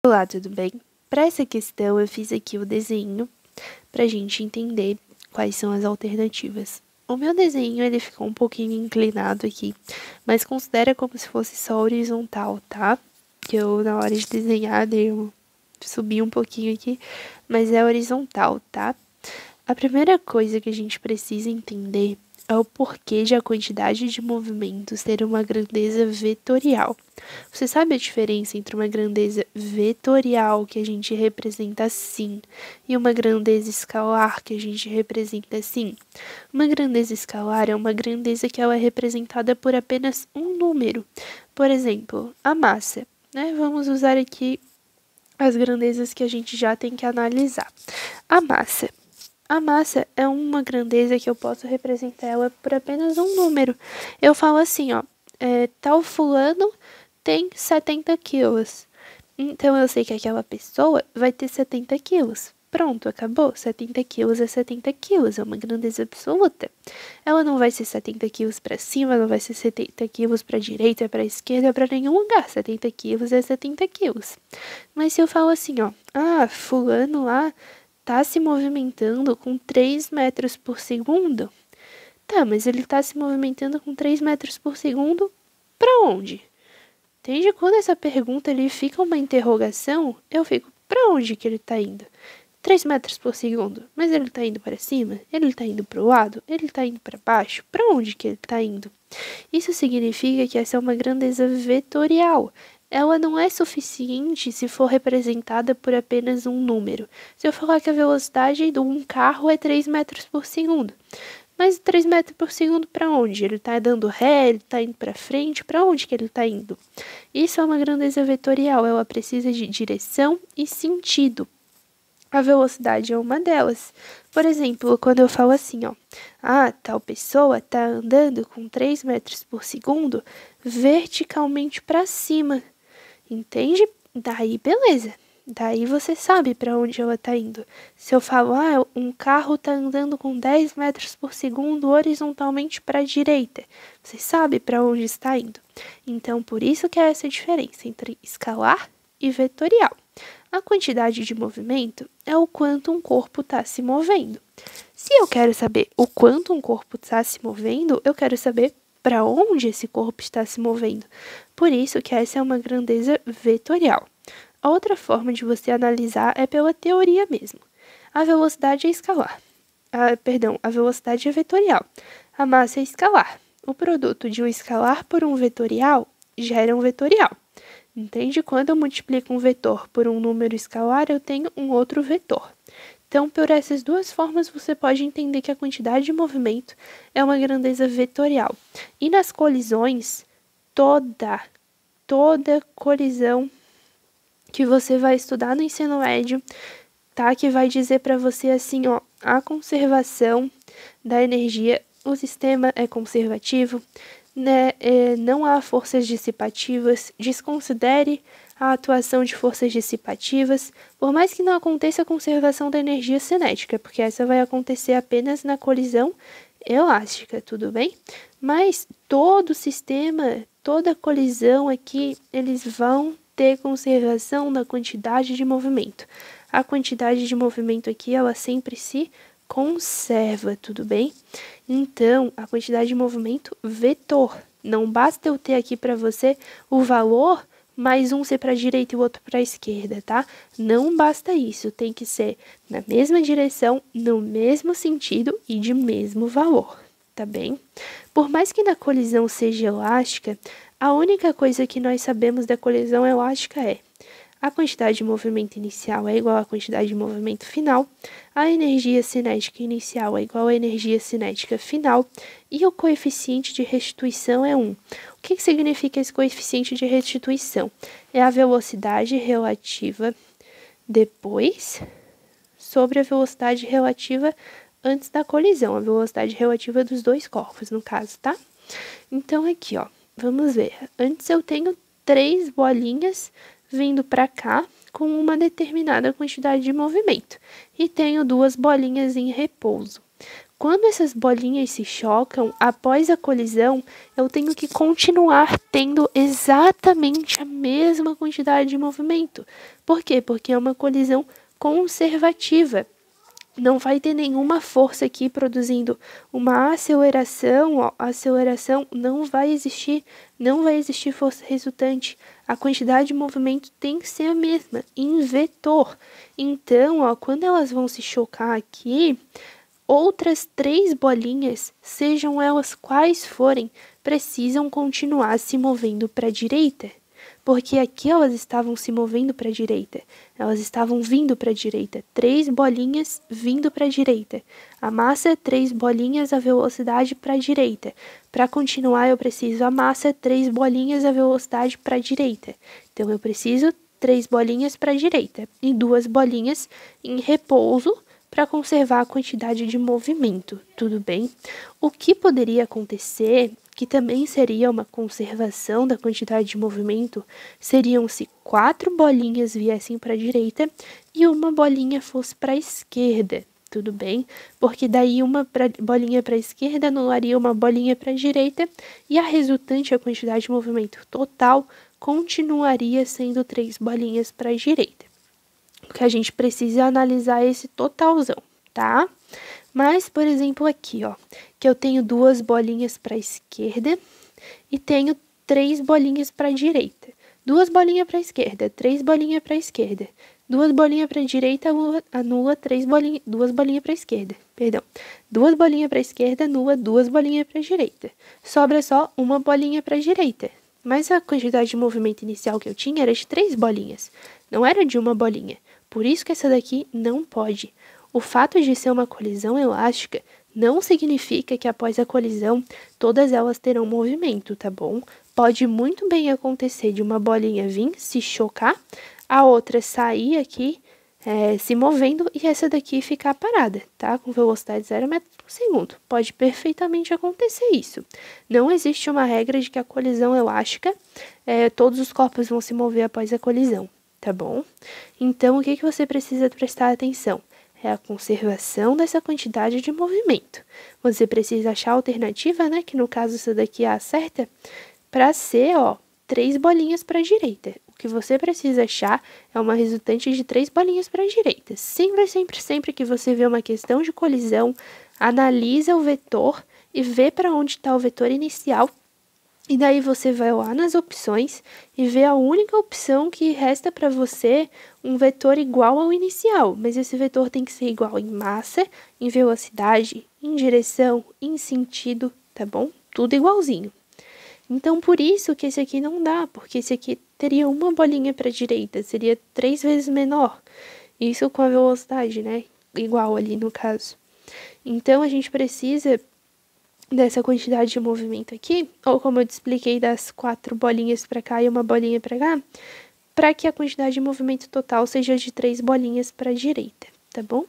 Olá, tudo bem? Para essa questão, eu fiz aqui o desenho para a gente entender quais são as alternativas. O meu desenho, ele ficou um pouquinho inclinado aqui, mas considera como se fosse só horizontal, tá? Que eu, na hora de desenhar, subi um pouquinho aqui, mas é horizontal, tá? A primeira coisa que a gente precisa entender é o porquê de a quantidade de movimentos ter uma grandeza vetorial. Você sabe a diferença entre uma grandeza vetorial, que a gente representa assim, e uma grandeza escalar, que a gente representa assim? Uma grandeza escalar é uma grandeza que ela é representada por apenas um número. Por exemplo, a massa, né? Vamos usar aqui as grandezas que a gente já tem que analisar. A massa. A massa é uma grandeza que eu posso representar ela por apenas um número. Eu falo assim, ó, tal fulano tem 70 quilos. Então, eu sei que aquela pessoa vai ter 70 quilos. Pronto, acabou. 70 quilos é 70 quilos, é uma grandeza absoluta. Ela não vai ser 70 quilos para cima, não vai ser 70 quilos para direita, para esquerda, para nenhum lugar. 70 quilos é 70 quilos. Mas se eu falo assim, ó, fulano lá tá se movimentando com 3 metros por segundo. Tá, mas ele tá se movimentando com 3 metros por segundo para onde? Entende? Quando essa pergunta ali fica uma interrogação, eu fico, para onde que ele tá indo? 3 metros por segundo, mas ele tá indo para cima? Ele tá indo para o lado? Ele tá indo para baixo? Para onde que ele tá indo? Isso significa que essa é uma grandeza vetorial. Ela não é suficiente se for representada por apenas um número. Se eu falar que a velocidade de um carro é 3 metros por segundo, mas 3 metros por segundo para onde? Ele está dando ré, ele está indo para frente, para onde que ele está indo? Isso é uma grandeza vetorial, ela precisa de direção e sentido. A velocidade é uma delas. Por exemplo, quando eu falo assim, ó, tal pessoa está andando com 3 metros por segundo verticalmente para cima. Entende? Daí, beleza. Daí você sabe para onde ela está indo. Se eu falo, um carro está andando com 10 metros por segundo horizontalmente para a direita, você sabe para onde está indo. Então, por isso que é essa diferença entre escalar e vetorial. A quantidade de movimento é o quanto um corpo está se movendo. Se eu quero saber o quanto um corpo está se movendo, eu quero saber para onde esse corpo está se movendo. Por isso que essa é uma grandeza vetorial. A outra forma de você analisar é pela teoria mesmo. A velocidade é escalar. A velocidade é vetorial. A massa é escalar. O produto de um escalar por um vetorial gera um vetorial. Entende? Quando eu multiplico um vetor por um número escalar, eu tenho um outro vetor. Então, por essas duas formas, você pode entender que a quantidade de movimento é uma grandeza vetorial. E nas colisões, toda colisão que você vai estudar no ensino médio, tá? Que vai dizer para você assim, ó, a conservação da energia, o sistema é conservativo, né? Não há forças dissipativas, desconsidere a atuação de forças dissipativas, por mais que não aconteça a conservação da energia cinética, porque essa vai acontecer apenas na colisão elástica, tudo bem? Mas todo sistema, toda colisão aqui, eles vão ter conservação da quantidade de movimento. A quantidade de movimento aqui, ela sempre se conserva, tudo bem? Então, a quantidade de movimento vetor. Não basta eu ter aqui para você o valor, mais um ser para a direita e o outro para a esquerda, tá? Não basta isso, tem que ser na mesma direção, no mesmo sentido e de mesmo valor, tá bem? Por mais que na colisão seja elástica, a única coisa que nós sabemos da colisão elástica é a quantidade de movimento inicial é igual à quantidade de movimento final, a energia cinética inicial é igual à energia cinética final e o coeficiente de restituição é 1. O que significa esse coeficiente de restituição? É a velocidade relativa depois sobre a velocidade relativa antes da colisão, a velocidade relativa dos dois corpos, no caso, tá? Então, aqui, ó, vamos ver. Antes eu tenho 3 bolinhas vindo para cá com uma determinada quantidade de movimento e tenho 2 bolinhas em repouso. Quando essas bolinhas se chocam, após a colisão, eu tenho que continuar tendo exatamente a mesma quantidade de movimento. Por quê? Porque é uma colisão conservativa. Não vai ter nenhuma força aqui produzindo uma aceleração, ó, a aceleração não vai existir força resultante. A quantidade de movimento tem que ser a mesma, em vetor. Então, ó, quando elas vão se chocar aqui, outras 3 bolinhas, sejam elas quais forem, precisam continuar se movendo para a direita. Porque aqui elas estavam se movendo para a direita, elas estavam vindo para a direita, 3 bolinhas vindo para a direita. A massa, 3 bolinhas, a velocidade para a direita. Para continuar, eu preciso a massa, 3 bolinhas, a velocidade para a direita. Então, eu preciso 3 bolinhas para a direita e 2 bolinhas em repouso para conservar a quantidade de movimento, tudo bem? O que poderia acontecer, que também seria uma conservação da quantidade de movimento, seriam se 4 bolinhas viessem para a direita e uma bolinha fosse para a esquerda, tudo bem? Porque daí uma bolinha para a esquerda anularia uma bolinha para a direita e a resultante, a quantidade de movimento total, continuaria sendo 3 bolinhas para a direita. O que a gente precisa analisar esse totalzão, tá? Mas, por exemplo, aqui, ó, que eu tenho 2 bolinhas para a esquerda e tenho 3 bolinhas para a direita. 2 bolinhas para a esquerda, 3 bolinhas para a esquerda. 2 bolinhas para a direita anula 2 bolinhas para a esquerda. Perdão. 2 bolinhas para a esquerda anula 2 bolinhas para a direita. Sobra só uma bolinha para a direita. Mas a quantidade de movimento inicial que eu tinha era de 3 bolinhas, não era de uma bolinha. Por isso que essa daqui não pode. O fato de ser uma colisão elástica não significa que após a colisão todas elas terão movimento, tá bom? Pode muito bem acontecer de uma bolinha vir se chocar, a outra sair aqui se movendo e essa daqui ficar parada, tá? Com velocidade 0 metros por segundo. Pode perfeitamente acontecer isso. Não existe uma regra de que a colisão elástica, todos os corpos vão se mover após a colisão, tá bom? Então, o que você precisa prestar atenção? É a conservação dessa quantidade de movimento. Você precisa achar a alternativa, né? Que no caso essa daqui é a certa, para ser, ó, 3 bolinhas para a direita. O que você precisa achar é uma resultante de 3 bolinhas para a direita. Sempre que você vê uma questão de colisão, analisa o vetor e vê para onde está o vetor inicial. E daí você vai lá nas opções e vê a única opção que resta para você um vetor igual ao inicial. Mas esse vetor tem que ser igual em massa, em velocidade, em direção, em sentido, tá bom? Tudo igualzinho. Então, por isso que esse aqui não dá, porque esse aqui teria uma bolinha para a direita, seria 3 vezes menor. Isso com a velocidade, né? Igual ali no caso. Então, a gente precisa dessa quantidade de movimento aqui, ou como eu te expliquei, das 4 bolinhas para cá e uma bolinha para cá, para que a quantidade de movimento total seja de 3 bolinhas para a direita, tá bom?